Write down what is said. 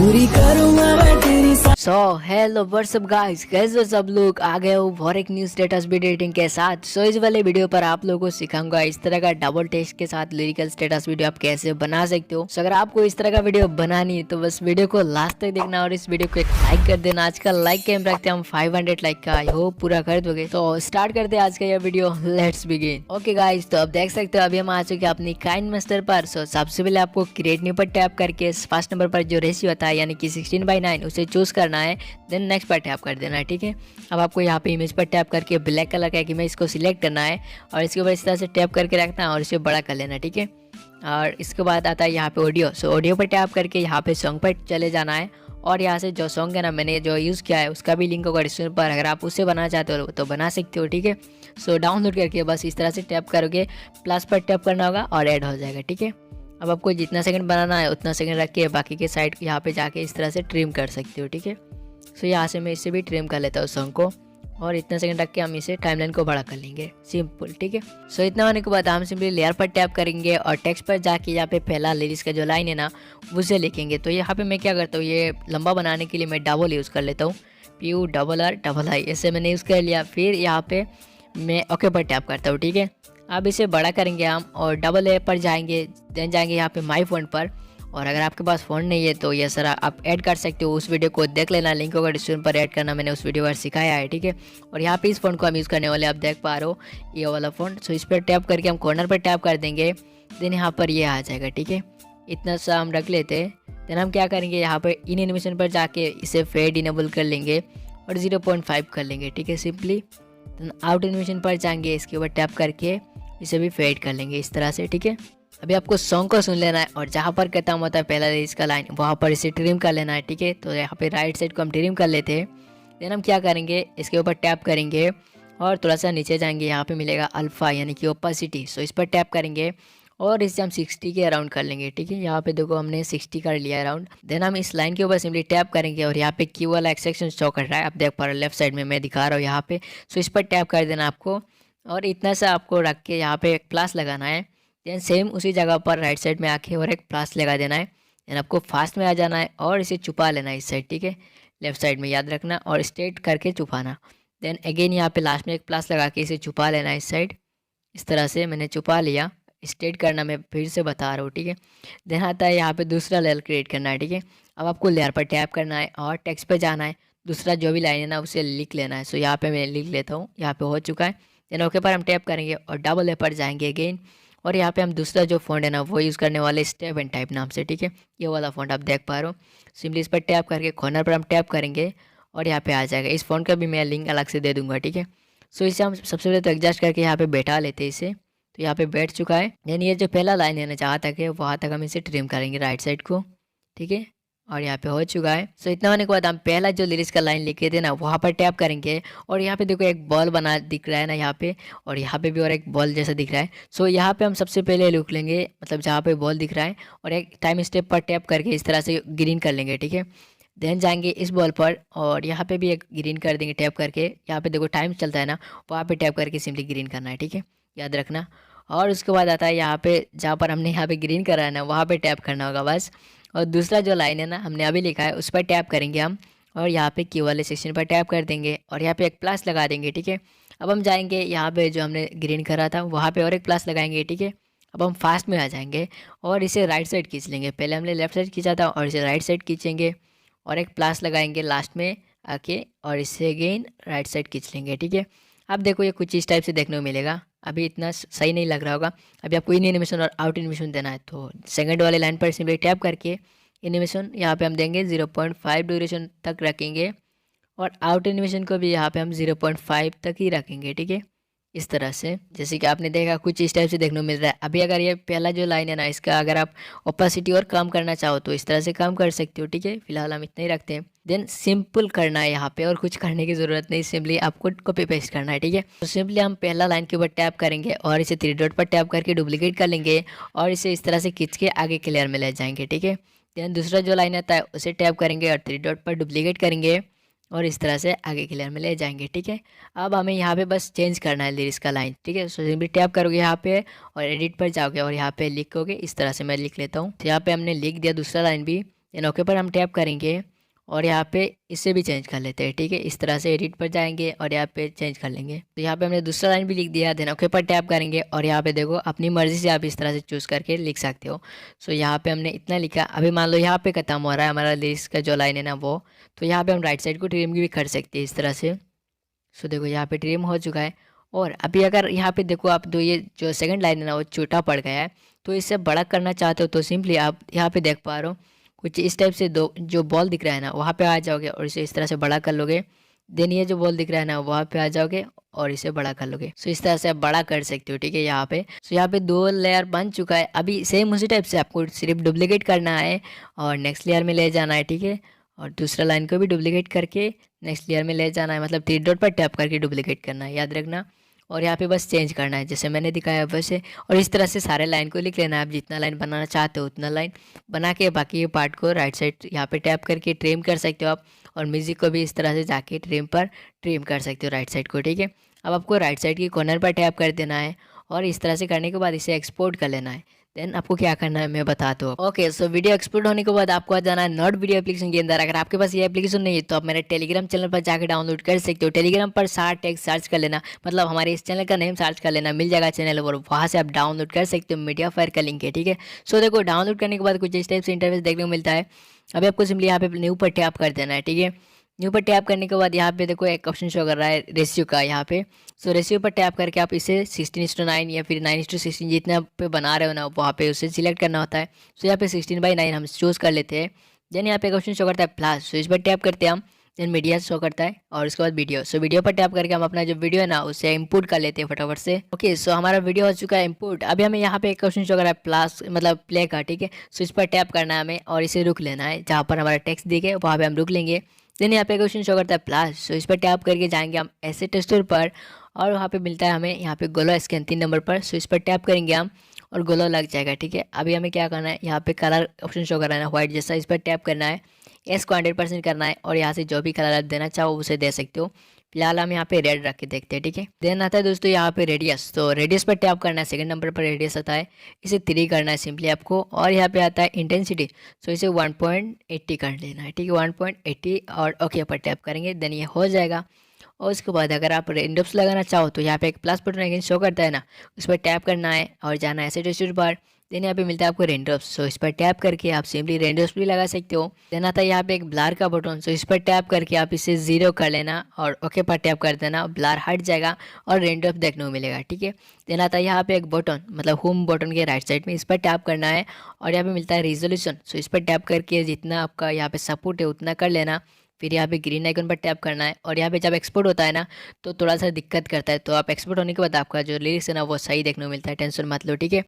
पूरी करूंगा मैं तेरी सो हेलो व्हाट्सअप गाइस, कैसे हो सब लोग। आ गए हो और एक न्यू स्टेटस वीडियो एडिटिंग के साथ। सो इस वाले वीडियो पर आप लोगों को सिखाऊंगा इस तरह का डबल टेक्स्ट के साथ लिरिकल स्टेटस वीडियो आप कैसे बना सकते हो। सो अगर आपको इस तरह का वीडियो बनानी है तो बस वीडियो को लास्ट तक देखना और इस वीडियो को एक लाइक कर देना। आज का लाइक कैम रखते हैं हम 500 लाइक का, आई होप पूरा कर दोगे। तो स्टार्ट करते हैं आज का यह video, let's begin. Okay guys, तो अब देख सकते हो अभी हम आ चुके हैं अपनी काइंड मास्टर पर। सो सबसे पहले आपको क्रिएट न्यू पर टैप करके फर्स्ट नंबर पर जो रेशियो होता है यानी कि 16:9 उसे चूज करना है। देन नेक्स्ट पर टैप कर देना है, ठीक है। अब आपको यहाँ पे इमेज पर टैप करके ब्लैक कलर का एक इमेज को सिलेक्ट करना है और इसके ऊपर इस तरह से टैप करके रखना है और इसे बड़ा कर लेना है, ठीक है। और इसके बाद आता है यहाँ पे ऑडियो। सो ऑडियो पर टैप करके यहाँ पे सॉन्ग पर चले जाना है और यहाँ से जो सॉन्ग है ना मैंने जो यूज़ किया है उसका भी लिंक होगा डिस्क्रिप्शन पर, अगर आप उससे बनाना चाहते हो तो बना सकते हो, ठीक है। सो डाउनलोड करके बस इस तरह से टैप करोगे, प्लस पर टैप करना होगा और ऐड हो जाएगा, ठीक है। अब आपको जितना सेकंड बनाना है उतना सेकंड रख के बाकी के साइड यहाँ पे जाके इस तरह से ट्रिम कर सकते हो, ठीक है। सो यहाँ से मैं इससे भी ट्रिम कर लेता हूँ सॉन्ग को और इतना सेकंड रख के हम इसे टाइमलाइन को बड़ा कर लेंगे, सिंपल, ठीक है। सो इतना होने के बाद हम सिंपली लेयर पर टैप करेंगे और टेक्स्ट पर जाके यहाँ पे पहला लिरिक्स का जो लाइन है ना उसे लिखेंगे। तो यहाँ पे मैं क्या करता हूँ, ये लंबा बनाने के लिए मैं डबल यूज़ कर लेता हूँ, PURRI ऐसे मैंने यूज़ कर लिया। फिर यहाँ पे मैं ओके पर टैप करता हूँ, ठीक है। अब इसे बड़ा करेंगे हम और डबल ए पर जाएंगे, देन जाएंगे यहाँ पे माई फ़ॉन्ट पर। और अगर आपके पास फ़ॉन्ट नहीं है तो ये सर आप ऐड कर सकते हो, उस वीडियो को देख लेना, लिंक होगा डिस्क्रिप्शन पर ऐड करना, मैंने उस वीडियो पर सिखाया है, ठीक है। और यहाँ पे इस फ़ॉन्ट को हम यूज़ करने वाले, आप देख पा रहे हो ये वाला फ़ॉन्ट। सो इस पर टैप करके हम कॉर्नर पर टैप कर देंगे, देन यहाँ पर ये आ जाएगा, ठीक है। इतना सा हम रख लेते हैं। देन हम क्या करेंगे, यहाँ पर इन एनिमेशन पर जाके इसे फेड इनेबल कर लेंगे और 0.5 कर लेंगे, ठीक है, सिंपली। देन आउट एनिमेशन पर जाएंगे, इसके ऊपर टैप करके इसे भी फेड कर लेंगे इस तरह से, ठीक है। अभी आपको सॉन्ग को सुन लेना है और जहाँ पर खत्म होता है पहला इसका लाइन वहाँ पर इसे ट्रिम कर लेना है, ठीक है। तो यहाँ पे राइट साइड को हम ट्रिम कर लेते हैं। देन हम क्या करेंगे, इसके ऊपर टैप करेंगे और थोड़ा सा नीचे जाएंगे, यहाँ पे मिलेगा अल्फ़ा यानी कि ओपेसिटी। सो इस पर टैप करेंगे और इसे हम 60 के अराउंड कर लेंगे, ठीक है। यहाँ पे देखो हमने 60 कर लिया अराउंड। देन हम इस लाइन के ऊपर सिंपली टैप करेंगे और यहाँ पे क्यू वाला एक्सेक्शन शो कर रहा है, आप देख पा रहे हो लेफ्ट साइड में मैं दिखा रहा हूँ यहाँ पे। सो इस पर टैप कर देना आपको और इतना सा आपको रख के यहाँ पे एक प्लस लगाना है। देन सेम उसी जगह पर राइट साइड में आके और एक प्लस लगा देना है। देन आपको फास्ट में आ जाना है और इसे छुपा लेना है इस साइड, ठीक है, लेफ्ट साइड में याद रखना और स्ट्रेट करके छुपाना। देन अगेन यहाँ पे लास्ट में एक प्लस लगा के इसे छुपा लेना है इस साइड, इस तरह से मैंने छुपा लिया। स्ट्रेट करना मैं फिर से बता रहा हूँ, ठीक है। देन आता है यहाँ पे दूसरा लेयर क्रिएट करना है, ठीक है। अब आपको लेयर पर टैप करना है और टेक्स्ट पे जाना है, दूसरा जो भी लाइन है ना उसे लिख लेना है। सो यहाँ पे मैं लिख लेता हूँ, यहाँ पे हो चुका है। देन ओके पर हम टैप करेंगे और डबल ए पर जाएंगे अगेन और यहाँ पे हम दूसरा जो फ़ॉन्ट है ना वो यूज़ करने वाले स्टेप एंड टाइप नाम से, ठीक है। ये वाला फ़ॉन्ट आप देख पा रहे हो। सिंपली इस पर टैप करके कॉर्नर पर हम टैप करेंगे और यहाँ पे आ जाएगा। इस फ़ॉन्ट का भी मैं लिंक अलग से दे दूंगा, ठीक है। सो इसे हम सबसे पहले तो एडजस्ट करके यहाँ पे बैठा लेते हैं इसे। तो यहाँ पे बैठ चुका है। यानी ये जो पहला लाइन है ना जहाँ तक है वहाँ तक हम इसे ट्रिम करेंगे राइट साइड को, ठीक है। और यहाँ पे हो चुका है। सो इतना होने के बाद हम पहला जो लिरिक्स का लाइन लिखे थे ना वहाँ पर टैप करेंगे और यहाँ पे देखो एक बॉल बना दिख रहा है ना यहाँ पे, और यहाँ पे भी और एक बॉल जैसा दिख रहा है। सो यहाँ पे हम सबसे पहले लिख लेंगे, मतलब जहाँ पे बॉल दिख रहा है और एक टाइम स्टेप पर टैप करके इस तरह से ग्रीन कर लेंगे, ठीक है। देन जाएंगे इस बॉल पर और यहाँ पे भी एक ग्रीन कर देंगे टैप करके। यहाँ पे देखो टाइम चलता है ना, वहाँ पे टैप करके सिंपली ग्रीन करना है, ठीक है, याद रखना। और उसके बाद आता है यहाँ पे जहाँ पर हमने यहाँ पे ग्रीन करा है ना वहाँ पे टैप करना होगा बस। और दूसरा जो लाइन है ना हमने अभी लिखा है उस पर टैप करेंगे हम और यहाँ पे क्यू वाले सेक्शन पर टैप कर देंगे और यहाँ पे एक प्लस लगा देंगे, ठीक है। अब हम जाएंगे यहाँ पे जो हमने ग्रीन करा था वहाँ पे और एक प्लस लगाएंगे, ठीक है। अब हम फास्ट में आ जाएंगे और इसे राइट साइड खींच लेंगे, पहले हमने लेफ्ट साइड खींचा था और इसे राइट साइड खींचेंगे और एक प्लस लगाएंगे लास्ट में आके और इससे अगेन राइट साइड खींच लेंगे, ठीक है। अब देखो ये कुछ इस टाइप से देखने को मिलेगा। अभी इतना सही नहीं लग रहा होगा, अभी आपको इन एनिमेशन और आउट एनिमेशन देना है। तो सेकंड वाले लाइन पर सिंपली टैप करके एनिमेशन यहाँ पे हम देंगे 0.5 ड्यूरेशन तक रखेंगे और आउट एनिमेशन को भी यहाँ पे हम 0.5 तक ही रखेंगे, ठीक है, इस तरह से। जैसे कि आपने देखा कुछ इस टाइप से देखने को मिल रहा है। अभी अगर ये पहला जो लाइन है ना इसका अगर आप ओपेसिटी और कम करना चाहो तो इस तरह से कम कर सकते हो, ठीक है। फिलहाल हम इतना ही रखते हैं। देन सिंपल करना है यहाँ पे और कुछ करने की ज़रूरत नहीं, सिंपली आपको कॉपी पेस्ट करना है, ठीक है। तो सिंपली हम पहला लाइन के ऊपर टैप करेंगे और इसे 3 डॉट पर टैप करके डुप्लीकेट कर लेंगे और इसे इस तरह से खींच के आगे के लेयर में ले जाएंगे, ठीक है। देन दूसरा जो लाइन आता है उसे टैप करेंगे और 3 डॉट पर डुप्लीकेट करेंगे और इस तरह से आगे के लेयर में ले जाएंगे, ठीक है। अब हमें यहाँ पे बस चेंज करना है लिरिक्स का लाइन, ठीक है। सो सिंपली टैप करोगे यहाँ पे और एडिट पर जाओगे और यहाँ पे लिखोगे इस तरह से। मैं लिख लेता हूँ, तो यहाँ पे हमने लिख दिया दूसरा लाइन भी। देन ओके पर हम टैप करेंगे और यहाँ पे इसे भी चेंज कर लेते हैं, ठीक है। इस तरह से एडिट पर जाएंगे और यहाँ पे चेंज कर लेंगे। तो यहाँ पे हमने दूसरा लाइन भी लिख दिया। देन ओके पर टैप करेंगे और यहाँ पे देखो अपनी मर्जी से आप इस तरह से चूज़ करके लिख सकते हो। सो यहाँ पे हमने इतना लिखा। अभी मान लो यहाँ पे ख़त्म हो रहा है हमारा लिरिक्स का जो लाइन है ना वो, तो यहाँ पे हम राइट साइड को ट्रिम भी कर सकते हैं इस तरह से। सो देखो यहाँ पे ट्रिम हो चुका है। और अभी अगर यहाँ पे देखो आप दो, ये जो सेकंड लाइन है ना वो छोटा पड़ गया है, तो इसे बड़ा करना चाहते हो तो सिंपली आप यहाँ पे देख पा रहे हो कुछ इस टाइप से दो जो बॉल दिख रहा है ना वहाँ पे आ जाओगे और इसे इस तरह से बड़ा कर लोगे। देन ये जो बॉल दिख रहा है ना वहाँ पे आ जाओगे और इसे बड़ा कर लोगे। सो इस तरह से आप बड़ा कर सकते हो, ठीक है। यहाँ पे सो यहाँ पे 2 लेयर बन चुका है। अभी सेम उसी टाइप से आपको सिर्फ डुप्लीकेट करना है और नेक्स्ट लेयर में ले जाना है, ठीक है। और दूसरा लाइन को भी डुप्लीकेट करके नेक्स्ट लेयर में ले जाना है, मतलब 3 डॉट पर टैप करके डुप्लीकेट करना है, याद रखना। और यहाँ पे बस चेंज करना है जैसे मैंने दिखाया वैसे। और इस तरह से सारे लाइन को लिख लेना है। आप जितना लाइन बनाना चाहते हो उतना लाइन बना के बाकी ये पार्ट को राइट साइड यहाँ पे टैप करके ट्रिम कर सकते हो आप। और म्यूज़िक को भी इस तरह से जाके ट्रिम पर ट्रिम कर सकते हो राइट साइड को, ठीक है। अब आपको राइट साइड की कॉर्नर पर टैप कर देना है और इस तरह से करने के बाद इसे एक्सपोर्ट कर लेना है। देन आपको क्या करना है मैं बताता हूँ। ओके, सो वीडियो एक्सपोर्ट होने के बाद आपको आ जाना है नोट वीडियो एप्लीकेशन के अंदर। अगर आपके पास ये एप्लीकेशन नहीं है तो आप मेरे टेलीग्राम चैनल पर जाकर डाउनलोड कर सकते हो। टेलीग्राम पर सार टैग सर्च कर लेना, मतलब हमारे इस चैनल का नेम सर्च कर लेना, मिल जाएगा चैनल और वहाँ से आप डाउनलोड कर सकते हो। मीडिया फायर का लिंक है, ठीक है। सो देखो डाउनलोड करने के बाद कुछ इस टाइप से इंटरफेस देखने को मिलता है। अभी आपको सिंपली यहाँ पे न्यू पर टैप कर देना है, ठीक है। न्यू पर टैप करने के बाद यहाँ पे देखो एक ऑप्शन शो कर रहा है रेशियो का यहाँ पे। सो रेशियो पर टैप करके आप इसे 16:9 या फिर 9:16 जितना पे बना रहे हो ना वहाँ पे उसे सिलेक्ट करना होता है। सो यहाँ पे 16:9 हम चूज़ कर लेते हैं। देन यहाँ पे एक ऑप्शन शो करता है प्लस, सो इस पर टैप करते हैं हम। देन मीडिया शो करता है और उसके बाद वीडियो। सो वीडियो पर टैप करके हम अपना जो वीडियो है ना उसे इंपोर्ट कर लेते हैं फटाफट से। ओके, सो हमारा वीडियो हो चुका है इंपोर्ट। अभी हमें यहाँ पे एक क्वेश्चन शो कर रहा है प्लस मतलब प्ले का, ठीक है। सो इस पर टैप करना है हमें और इसे रुक लेना है। जहाँ पर हमारा टेक्स्ट दिखे वहाँ पे हम रुक लेंगे। देन यहाँ पे क्वेश्चन शो करता है प्लस, सो इस पर टैप करके जाएंगे हम ऐसे टेक्सचर पर और वहाँ पे मिलता है हमें यहाँ पे गोलो स्कैन 3 नंबर पर। सो इस पर टैप करेंगे हम और गोलो लग जाएगा, ठीक है। अभी हमें क्या करना है, यहाँ पे कलर ऑप्शन शो करना है व्हाइट जैसा, इस पर टैप करना है, एस को 100% करना है और यहाँ से जो भी कलर आप देना चाहो उसे दे सकते हो। फिलहाल हम यहाँ पे रेड रख के देखते हैं, ठीक है। देन आता है दोस्तों यहाँ पे रेडियस, तो रेडियस पर टैप करना है, सेकंड नंबर पर रेडियस आता है, इसे 3 करना है सिंपली आपको। और यहाँ पे आता है इंटेंसिटी, सो इसे 1.80 कर लेना है, ठीक है, 1.80 और ओके पर टैप करेंगे। देन ये हो जाएगा। और उसके बाद अगर आप रेनड्रॉप्स लगाना चाहो तो यहाँ पे एक प्लस बटन अगेन शो करता है ना, उस पर टैप करना है और जाना है ऐसे टेक्सचर पर। देन यहाँ पे मिलता है आपको रेनड्रॉप्स, सो इस पर टैप करके आप सिंपली रेनड्रॉप्स भी लगा सकते हो। देन आता है यहाँ पे एक ब्लर का बटन, सो इस पर टैप करके आप इसे 0 कर लेना और ओके पर टैप कर देना, ब्लर हट जाएगा और रेनड्रॉप देखने को मिलेगा, ठीक है। देन आता है यहाँ पे एक बटन मतलब होम बटन के राइट साइड में, इस पर टैप करना है और यहाँ पे मिलता है रिजोल्यूशन, सो इस पर टैप करके जितना आपका यहाँ पे सपोर्ट है उतना कर लेना। फिर यहाँ पे ग्रीन आइकन पर टैप करना है और यहाँ पे जब एक्सपोर्ट होता है ना तो थोड़ा सा दिक्कत करता है, तो आप एक्सपोर्ट होने के बाद आपका जो लिरिक्स है ना वो सही देखने को मिलता है, टेंशन मत लो, ठीक है।